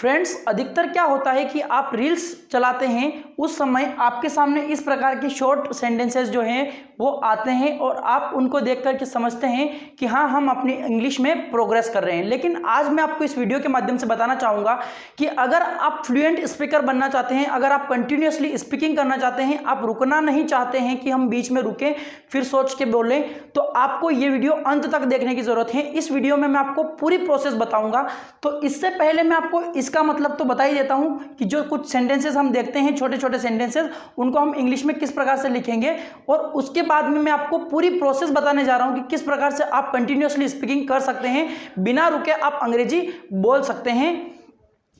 Friends, अधिकतर क्या होता है कि आप रील्स चलाते हैं, उस समय आपके सामने इस प्रकार के शॉर्ट सेंटेंसेस जो हैं वो आते हैं और आप उनको देख कर के समझते हैं कि हाँ, हम अपनी इंग्लिश में प्रोग्रेस कर रहे हैं। लेकिन आज मैं आपको इस वीडियो के माध्यम से बताना चाहूँगा कि अगर आप फ्लुएंट स्पीकर बनना चाहते हैं, अगर आप कंटिन्यूसली स्पीकिंग करना चाहते हैं, आप रुकना नहीं चाहते हैं कि हम बीच में रुकें फिर सोच के बोलें, तो आपको ये वीडियो अंत तक देखने की ज़रूरत है। इस वीडियो में मैं आपको पूरी प्रोसेस बताऊँगा। तो इससे पहले मैं आपको इसका मतलब तो बता ही देता हूं कि जो कुछ सेंटेंसेस हम देखते हैं, छोटे छोटे सेंटेंसेस, उनको हम इंग्लिश में किस प्रकार से लिखेंगे, और उसके बाद में मैं आपको पूरी प्रोसेस बताने जा रहा हूं कि किस प्रकार से आप कंटिन्यूसली स्पीकिंग कर सकते हैं, बिना रुके आप अंग्रेजी बोल सकते हैं।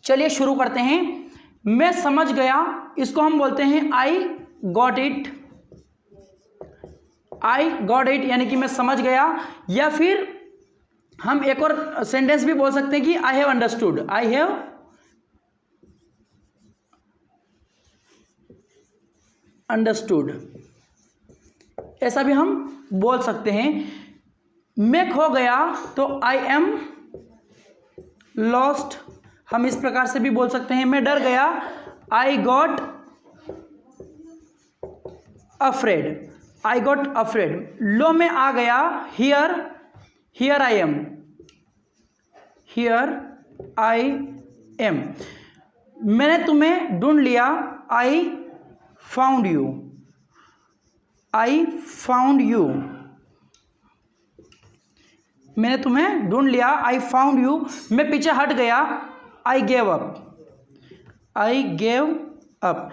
चलिए शुरू करते हैं। मैं समझ गया, इसको हम बोलते हैं I got it. I got it यानी कि मैं समझ गया, या फिर हम एक और सेंटेंस भी बोल सकते हैं कि I have understood. I have understood, ऐसा भी हम बोल सकते हैं। मैं खो गया तो आई एम लॉस्ट, हम इस प्रकार से भी बोल सकते हैं। मैं डर गया, I got afraid. I got afraid. लो में आ गया, here I am. Here I am. मैंने तुम्हें ढूंढ लिया, I found you. I found you. मैंने तुम्हें ढूंढ लिया, आई फाउंड यू। मैं पीछे हट गया, I gave up. I gave up.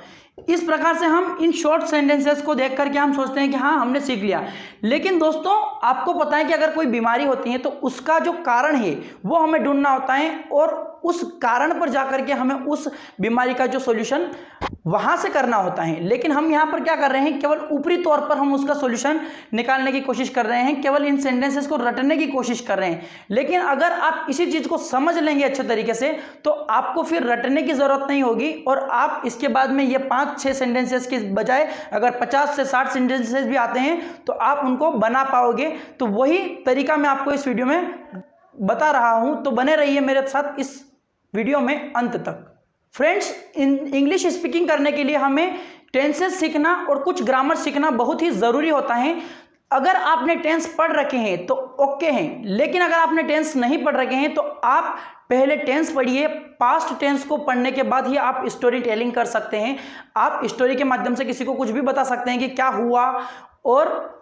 इस प्रकार से हम इन शॉर्ट सेंटेंसेस को देख करके हम सोचते हैं कि हाँ, हमने सीख लिया। लेकिन दोस्तों, आपको पता है कि अगर कोई बीमारी होती है तो उसका जो कारण है वो हमें ढूंढना होता है, और उस कारण पर जाकर के हमें उस बीमारी का जो सॉल्यूशन वहां से करना होता है। लेकिन हम यहाँ पर क्या कर रहे हैं, केवल ऊपरी तौर पर हम उसका सॉल्यूशन निकालने की कोशिश कर रहे हैं, केवल इन सेंटेंसेस को रटने की कोशिश कर रहे हैं। लेकिन अगर आप इसी चीज़ को समझ लेंगे अच्छे तरीके से, तो आपको फिर रटने की ज़रूरत नहीं होगी, और आप इसके बाद में ये 5-6 सेंटेंसेस के बजाय अगर 50 से 60 सेंटेंसेस भी आते हैं तो आप उनको बना पाओगे। तो वही तरीका मैं आपको इस वीडियो में बता रहा हूँ, तो बने रहिए मेरे साथ इस वीडियो में अंत तक। फ्रेंड्स, इंग्लिश स्पीकिंग करने के लिए हमें टेंसेस सीखना और कुछ ग्रामर सीखना बहुत ही ज़रूरी होता है। अगर आपने टेंस पढ़ रखे हैं तो ओके हैं, लेकिन अगर आपने टेंस नहीं पढ़ रखे हैं तो आप पहले टेंस पढ़िए। पास्ट टेंस को पढ़ने के बाद ही आप स्टोरी टेलिंग कर सकते हैं। आप स्टोरी के माध्यम से किसी को कुछ भी बता सकते हैं कि क्या हुआ, और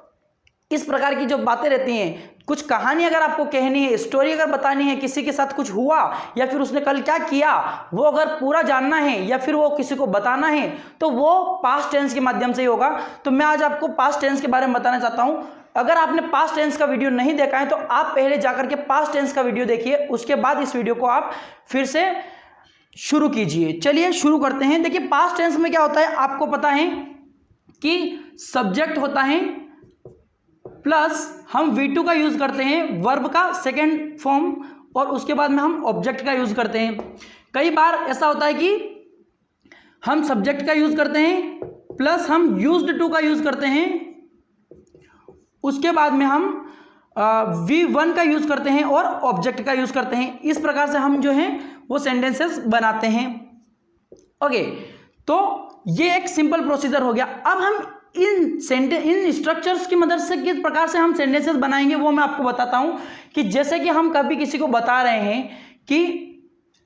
इस प्रकार की जो बातें रहती हैं, कुछ कहानी अगर आपको कहनी है, स्टोरी अगर बतानी है, किसी के साथ कुछ हुआ या फिर उसने कल क्या किया, वो अगर पूरा जानना है या फिर वो किसी को बताना है, तो वो पास्ट टेंस के माध्यम से ही होगा। तो मैं आज आपको पास्ट टेंस के बारे में बताना चाहता हूं। अगर आपने पास्ट टेंस का वीडियो नहीं देखा है तो आप पहले जाकर के पास्ट टेंस का वीडियो देखिए, उसके बाद इस वीडियो को आप फिर से शुरू कीजिए। चलिए शुरू करते हैं। देखिए, पास्ट टेंस में क्या होता है, आपको पता है कि सब्जेक्ट होता है प्लस हम V2 का यूज करते हैं, वर्ब का सेकेंड फॉर्म, और उसके बाद में हम ऑब्जेक्ट का यूज करते हैं। कई बार ऐसा होता है कि हम सब्जेक्ट का यूज करते हैं प्लस हम यूज्ड टू का यूज करते हैं, उसके बाद में हम V1 का यूज करते हैं और ऑब्जेक्ट का यूज करते हैं। इस प्रकार से हम जो हैं वो सेंटेंसेस बनाते हैं। ओके, तो ये एक सिंपल प्रोसीजर हो गया। अब हम इन स्ट्रक्चर्स की मदद से किस प्रकार से हम सेंटेंसेस बनाएंगे वो मैं आपको बताता हूं। कि जैसे कि हम कभी किसी को बता रहे हैं कि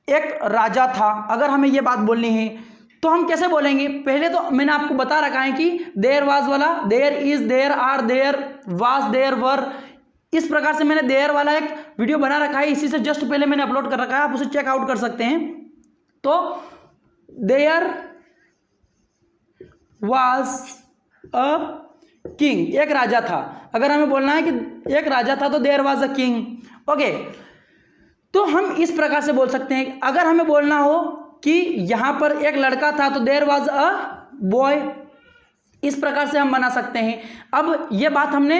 एक राजा था, अगर हमें ये बात बोलनी है तो हम कैसे बोलेंगे। पहले तो मैंने आपको बता रखा है कि देयर वाज वाला, there is, there are, there was, there were, इस प्रकार से मैंने देयर वाला एक वीडियो बना रखा है, इसी से जस्ट पहले मैंने अपलोड कर रखा है, आप उसे चेकआउट कर सकते हैं। तो देयर वाज अ किंग, एक राजा था। अगर हमें बोलना है कि एक राजा था तो there was a king. Okay, तो हम इस प्रकार से बोल सकते हैं। अगर हमें बोलना हो कि यहां पर एक लड़का था तो देयर वाज अ बॉय, इस प्रकार से हम बना सकते हैं। अब ये बात हमने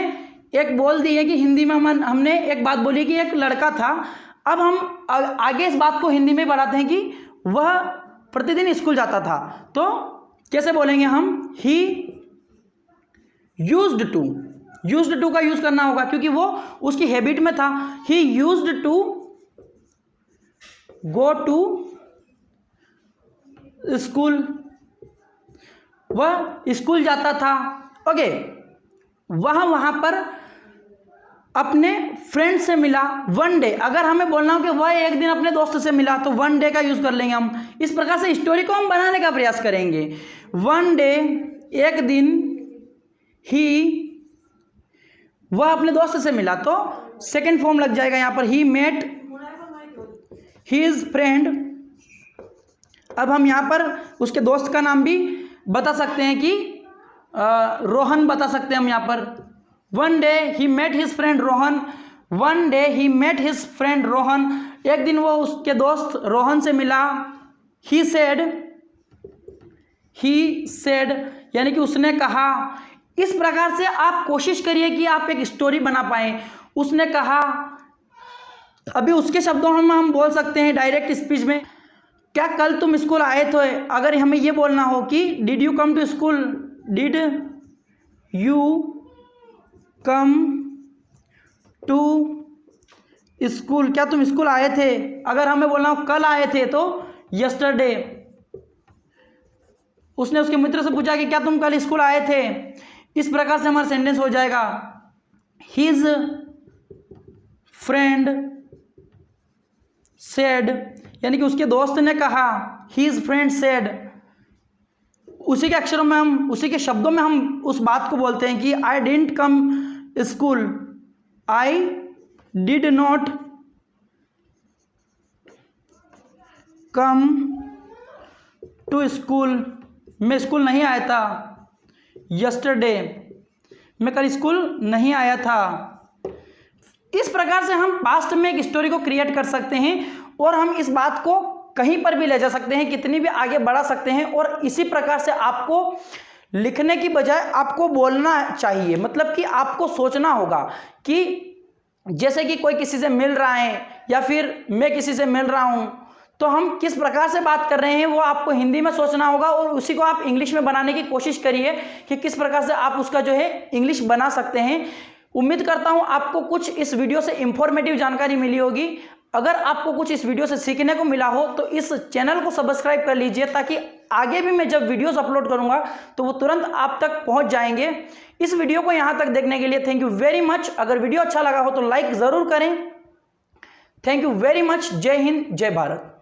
एक बोल दी है कि हिंदी में हमने एक बात बोली कि एक लड़का था। अब हम आगे इस बात को हिंदी में बढ़ाते हैं कि वह प्रतिदिन स्कूल जाता था। तो कैसे बोलेंगे हम, ही यूज्ड टू का यूज करना होगा क्योंकि वो उसकी हैबिट में था। He used to go to school, वह स्कूल जाता था। ओके, वहाँ पर अपने फ्रेंड से मिला। वन डे, अगर हमें बोलना हो कि वह एक दिन अपने दोस्त से मिला तो वन डे का यूज़ कर लेंगे हम। इस प्रकार से स्टोरी को हम बनाने का प्रयास करेंगे। वन डे, एक दिन, ही, वह अपने दोस्त से मिला तो सेकेंड फॉर्म लग जाएगा यहाँ पर, ही मेट हिज फ्रेंड। अब हम यहाँ पर उसके दोस्त का नाम भी बता सकते हैं कि रोहन बता सकते हैं हम यहाँ पर। One day he met his friend Rohan, one day he met his friend Rohan, एक दिन वो उसके दोस्त रोहन से मिला। ही सेड यानी कि उसने कहा। इस प्रकार से आप कोशिश करिए कि आप एक स्टोरी बना पाएं। उसने कहा, अभी उसके शब्दों में हम बोल सकते हैं डायरेक्ट स्पीच में, क्या कल तुम स्कूल आए थे। अगर हमें ये बोलना हो कि did you come to school, did you come to school, क्या तुम स्कूल आए थे। अगर हमें बोलना हो कल आए थे तो यस्टरडे। उसने उसके मित्र से पूछा कि क्या तुम कल स्कूल आए थे। इस प्रकार से हमारा सेंटेंस हो जाएगा, हिज फ्रेंड सेड, यानी कि उसके दोस्त ने कहा। हिज फ्रेंड सेड, उसी के अक्षरों में हम, उसी के शब्दों में हम उस बात को बोलते हैं कि I didn't come school, I did not come to school, मैं स्कूल नहीं आया था। यस्टरडे, मैं कल स्कूल नहीं आया था। इस प्रकार से हम पास्ट में एक स्टोरी को क्रिएट कर सकते हैं और हम इस बात को कहीं पर भी ले जा सकते हैं, कितनी भी आगे बढ़ा सकते हैं। और इसी प्रकार से आपको लिखने की बजाय आपको बोलना चाहिए, मतलब कि आपको सोचना होगा कि जैसे कि कोई किसी से मिल रहा है या फिर मैं किसी से मिल रहा हूं तो हम किस प्रकार से बात कर रहे हैं वो आपको हिंदी में सोचना होगा और उसी को आप इंग्लिश में बनाने की कोशिश करिए कि किस प्रकार से आप उसका जो है इंग्लिश बना सकते हैं। उम्मीद करता हूं आपको कुछ इस वीडियो से इंफॉर्मेटिव जानकारी मिली होगी। अगर आपको कुछ इस वीडियो से सीखने को मिला हो तो इस चैनल को सब्सक्राइब कर लीजिए ताकि आगे भी मैं जब वीडियोस अपलोड करूंगा तो वो तुरंत आप तक पहुंच जाएंगे। इस वीडियो को यहां तक देखने के लिए थैंक यू वेरी मच। अगर वीडियो अच्छा लगा हो तो लाइक ज़रूर करें। Thank you very much. जय हिंद, जय भारत।